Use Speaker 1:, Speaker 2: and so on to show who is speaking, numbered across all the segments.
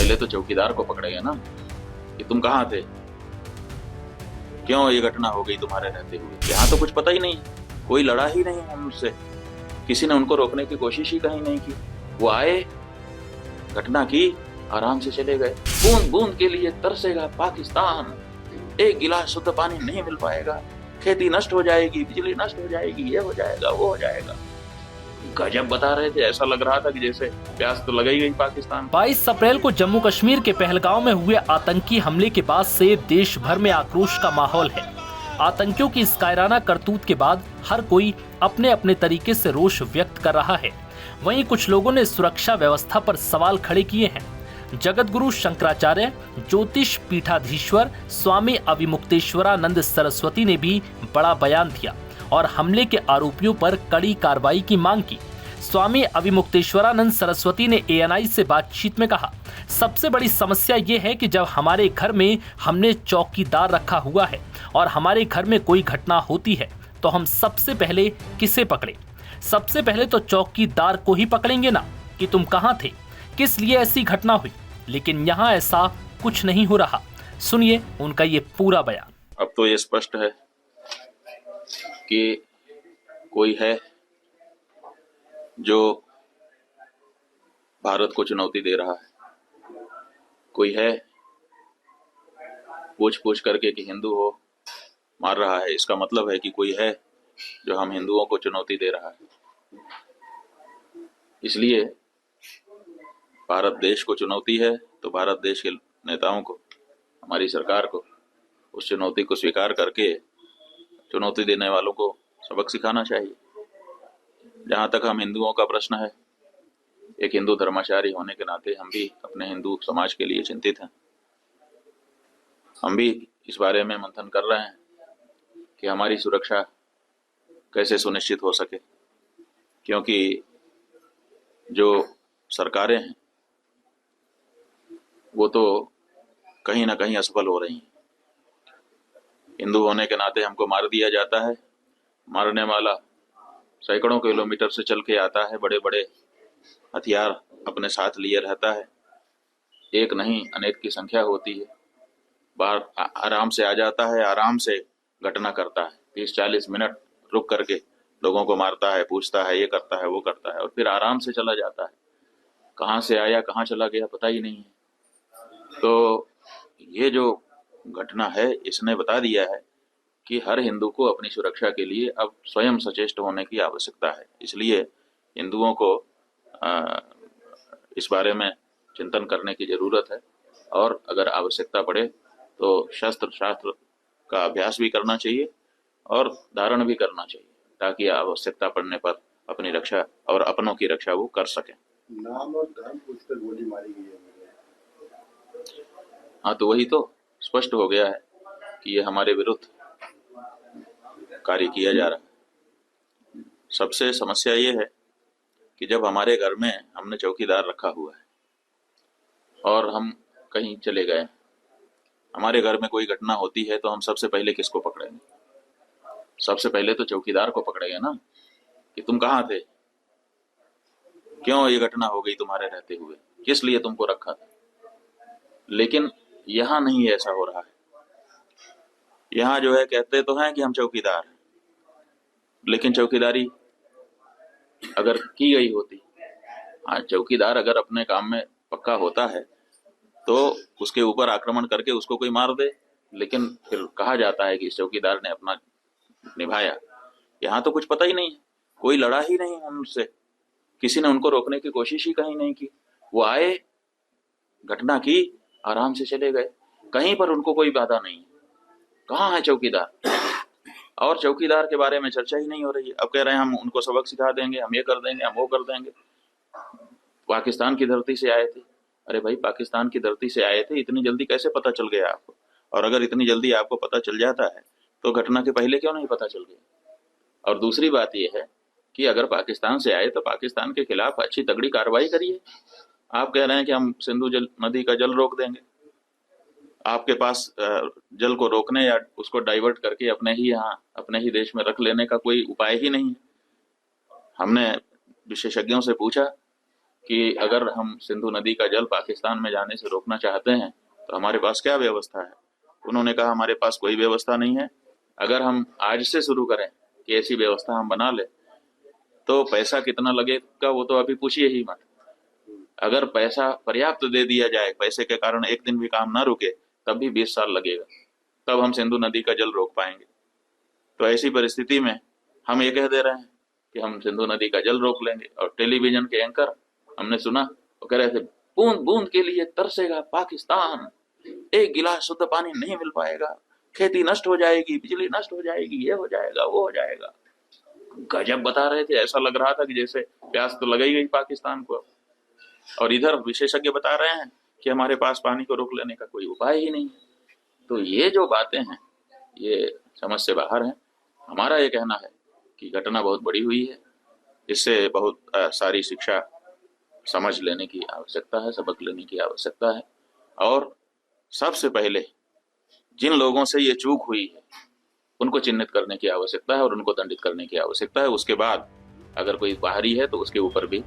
Speaker 1: पहले तो चौकीदार को पकड़ेगा ना कि तुम कहाँ थे, क्यों ये घटना हो गई तुम्हारे रहते हुए। यहाँ तो कुछ पता ही नहीं, कोई लड़ा ही नहीं है उनसे, किसी ने उनको रोकने की कोशिश ही कहीं नहीं की। वो आए, घटना की, आराम से चले गए। बूंद बूंद के लिए तरसेगा पाकिस्तान, एक गिलास शुद्ध पानी नहीं मिल पाएगा, खेती नष्ट हो जाएगी, बिजली नष्ट हो जाएगी, ये हो जाएगा, वो हो जाएगा। गजब बता रहे थे, ऐसा लग रहा था कि जैसे प्यास तो लग ही गई पाकिस्तान।
Speaker 2: 22 अप्रैल को जम्मू कश्मीर के पहलगांव में हुए आतंकी हमले के बाद से देश भर में आक्रोश का माहौल है। आतंकियों की इस कायराना करतूत के बाद हर कोई अपने अपने तरीके से रोष व्यक्त कर रहा है। वहीं कुछ लोगों ने सुरक्षा व्यवस्था पर सवाल खड़े किए हैं। जगतगुरु शंकराचार्य, ज्योतिष पीठाधीश्वर स्वामी अविमुक्तेश्वरानंद सरस्वती ने भी बड़ा बयान दिया और हमले के आरोपियों पर कड़ी कार्रवाई की मांग की। स्वामी अविमुक्तेश्वरानंद सरस्वती ने ANI से बातचीत में कहा, सबसे बड़ी समस्या ये है कि जब हमारे घर में हमने चौकीदार रखा हुआ है और हमारे घर में कोई घटना होती है तो हम सबसे पहले किसे पकड़े? सबसे पहले तो चौकीदार को ही पकड़ेंगे ना कि तुम कहाँ थे, किस लिए ऐसी घटना हुई। लेकिन यहाँ ऐसा कुछ नहीं हो रहा। सुनिए उनका ये पूरा बयान।
Speaker 1: अब तो ये स्पष्ट है कि कोई है जो भारत को चुनौती दे रहा है, कोई है पूछ पूछ करके कि हिंदू हो मार रहा है। इसका मतलब है कि कोई है जो हम हिंदुओं को चुनौती दे रहा है। इसलिए भारत देश को चुनौती है तो भारत देश के नेताओं को, हमारी सरकार को उस चुनौती को स्वीकार करके चुनौती देने वालों को सबक सिखाना चाहिए। जहाँ तक हम हिंदुओं का प्रश्न है, एक हिंदू धर्माचारी होने के नाते हम भी अपने हिंदू समाज के लिए चिंतित हैं। हम भी इस बारे में मंथन कर रहे हैं कि हमारी सुरक्षा कैसे सुनिश्चित हो सके, क्योंकि जो सरकारें हैं वो तो कहीं ना कहीं असफल हो रही हैं। हिंदू होने के नाते हमको मार दिया जाता है, मारने वाला सैकड़ों किलोमीटर से चल के आता है, बड़े बड़े हथियार अपने साथ लिए रहता है, एक नहीं अनेक की संख्या होती है, बाहर आराम से आ जाता है, आराम से घटना करता है, 30-40 मिनट रुक करके लोगों को मारता है, पूछता है, ये करता है, वो करता है, और फिर आराम से चला जाता है। कहाँ से आया कहाँ चला गया पता ही नहीं है। तो ये जो घटना है इसने बता दिया है कि हर हिंदू को अपनी सुरक्षा के लिए अब स्वयं सचेष्ट होने की आवश्यकता है। इसलिए हिंदुओं को इस बारे में चिंतन करने की जरूरत है, और अगर आवश्यकता पड़े तो शस्त्र शास्त्र का अभ्यास भी करना चाहिए और धारण भी करना चाहिए, ताकि आवश्यकता पड़ने पर अपनी रक्षा और अपनों की रक्षा वो कर सकें।
Speaker 3: नाम और धर्म पूछकर गोली मारी गई है।
Speaker 1: हाँ, तो वही तो स्पष्ट हो गया है कि ये हमारे विरुद्ध कार्य किया जा रहा है। सबसे समस्या ये है कि जब हमारे घर में हमने चौकीदार रखा हुआ है और हम कहीं चले गए, हमारे घर में कोई घटना होती है तो हम सबसे पहले किसको पकड़ेंगे? सबसे पहले तो चौकीदार को पकड़ेंगे ना कि तुम कहाँ थे, क्यों ये घटना हो गई तुम्हारे रहते हुए, किस लिए तुमको रखा था। लेकिन यहाँ नहीं ऐसा हो रहा है। यहाँ जो है कहते तो हैं कि हम चौकीदार हैं, लेकिन चौकीदारी अगर की गई होती, हाँ चौकीदार अगर अपने काम में पक्का होता है तो उसके ऊपर आक्रमण करके उसको कोई मार दे, लेकिन फिर कहा जाता है कि इस चौकीदार ने अपना निभाया। यहाँ तो कुछ पता ही नहीं है, कोई लड़ा ही नहीं उनसे, किसी ने उनको रोकने की कोशिश ही कहीं नहीं की। वो आए, घटना की, आराम से चले गए, कहीं पर उनको कोई बाधा नहीं है। कहाँ है चौकीदार? और चौकीदार के बारे में चर्चा ही नहीं हो रही है। अब कह रहे हैं हम उनको सबक सिखा देंगे, हम ये कर देंगे, हम वो कर देंगे। पाकिस्तान की धरती से आए थे। अरे भाई, पाकिस्तान की धरती से आए थे, इतनी जल्दी कैसे पता चल गया आपको? और अगर इतनी जल्दी आपको पता चल जाता है तो घटना के पहले क्यों नहीं पता चल गया? और दूसरी बात यह है कि अगर पाकिस्तान से आए तो पाकिस्तान के खिलाफ अच्छी तगड़ी कार्रवाई करिए। आप कह रहे हैं कि हम सिंधु नदी का जल रोक देंगे। आपके पास जल को रोकने या उसको डाइवर्ट करके अपने ही यहाँ अपने ही देश में रख लेने का कोई उपाय ही नहीं है। हमने विशेषज्ञों से पूछा कि अगर हम सिंधु नदी का जल पाकिस्तान में जाने से रोकना चाहते हैं तो हमारे पास क्या व्यवस्था है। उन्होंने कहा हमारे पास कोई व्यवस्था नहीं है। अगर हम आज से शुरू करें कि ऐसी व्यवस्था हम बना ले तो पैसा कितना लगेगा वो तो अभी पूछिए ही मत। अगर पैसा पर्याप्त दे दिया जाए, पैसे के कारण एक दिन भी काम ना रुके, तब भी 20 साल लगेगा, तब हम सिंधु नदी का जल रोक पाएंगे। तो ऐसी परिस्थिति में हम ये कह दे रहे हैं कि हम सिंधु नदी का जल रोक लेंगे। और टेलीविजन के एंकर हमने सुना, वो कह रहे थे बूंद बूंद के लिए तरसेगा पाकिस्तान, एक गिलास शुद्ध पानी नहीं मिल पाएगा, खेती नष्ट हो जाएगी, बिजली नष्ट हो जाएगी, ये हो जाएगा, वो हो जाएगा। गजब बता रहे थे, ऐसा लग रहा था कि जैसे प्यास तो लग ही गई पाकिस्तान को। और इधर विशेषज्ञ बता रहे हैं कि हमारे पास पानी को रोक लेने का कोई उपाय ही नहीं है। तो ये जो बातें हैं ये समझ से बाहर है। हमारा ये कहना है कि घटना बहुत बड़ी हुई है, इससे बहुत सारी शिक्षा समझ लेने की आवश्यकता है, सबक लेने की आवश्यकता है। और सबसे पहले जिन लोगों से ये चूक हुई है उनको चिन्हित करने की आवश्यकता है और उनको दंडित करने की आवश्यकता है। उसके बाद अगर कोई बाहरी है तो उसके ऊपर भी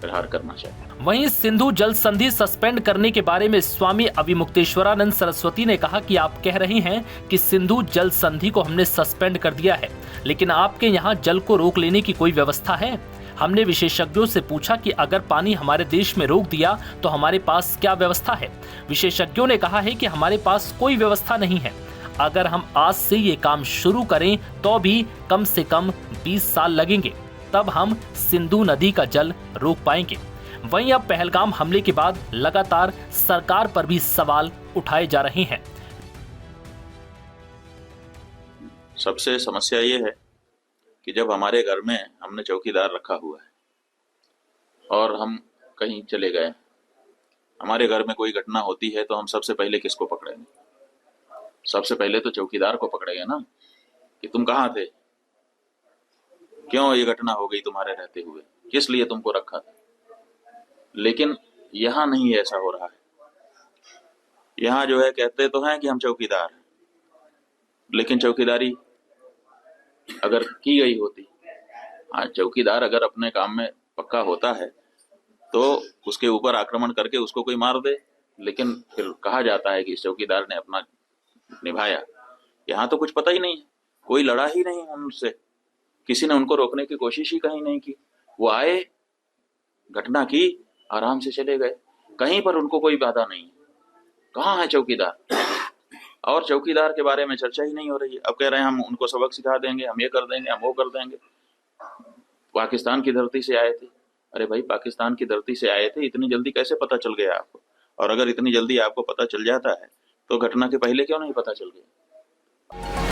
Speaker 1: प्रहार करना चाहिए।
Speaker 2: वहीं सिंधु जल संधि सस्पेंड करने के बारे में स्वामी अविमुक्तेश्वरानंद सरस्वती ने कहा कि आप कह रहे हैं कि सिंधु जल संधि को हमने सस्पेंड कर दिया है, लेकिन आपके यहाँ जल को रोक लेने की कोई व्यवस्था है? हमने विशेषज्ञों से पूछा कि अगर पानी हमारे देश में रोक दिया तो हमारे पास क्या व्यवस्था है। विशेषज्ञों ने कहा है कि हमारे पास कोई व्यवस्था नहीं है। अगर हम आज से ये काम शुरू करें तो भी कम से कम 20 साल लगेंगे, तब हम सिंधु नदी का जल रोक पाएंगे। वहीं अब पहलगाम हमले के बाद लगातार सरकार पर भी सवाल उठाए जा रहे हैं।
Speaker 1: सबसे समस्या ये है कि जब हमारे घर में हमने चौकीदार रखा हुआ है और हम कहीं चले गए, हमारे घर में कोई घटना होती है तो हम सबसे पहले किसको पकड़ेंगे? सबसे पहले तो चौकीदार को पकड़ेंगे ना, कि तुम कहाँ थे, क्यों ये घटना हो गई तुम्हारे रहते हुए, किस लिए तुमको रखा था। लेकिन यहाँ नहीं ऐसा हो रहा है। यहाँ जो है कहते तो हैं कि हम चौकीदार हैं, लेकिन चौकीदारी अगर की गई होती, हाँ चौकीदार अगर अपने काम में पक्का होता है तो उसके ऊपर आक्रमण करके उसको कोई मार दे, लेकिन फिर कहा जाता है कि इस चौकीदार ने अपना निभाया। यहाँ तो कुछ पता ही नहीं है, कोई लड़ा ही नहीं उनसे, किसी ने उनको रोकने की कोशिश ही कहीं नहीं की। वो आए, घटना की, आराम से चले गए, कहीं पर उनको कोई बाधा नहीं। कहाँ है चौकीदार? और चौकीदार के बारे में चर्चा ही नहीं हो रही है। अब कह रहे हैं हम उनको सबक सिखा देंगे, हम ये कर देंगे, हम वो कर देंगे। पाकिस्तान की धरती से आए थे। अरे भाई, पाकिस्तान की धरती से आए थे, इतनी जल्दी कैसे पता चल गया आपको? और अगर इतनी जल्दी आपको पता चल जाता है तो घटना के पहले क्यों नहीं पता चल गया?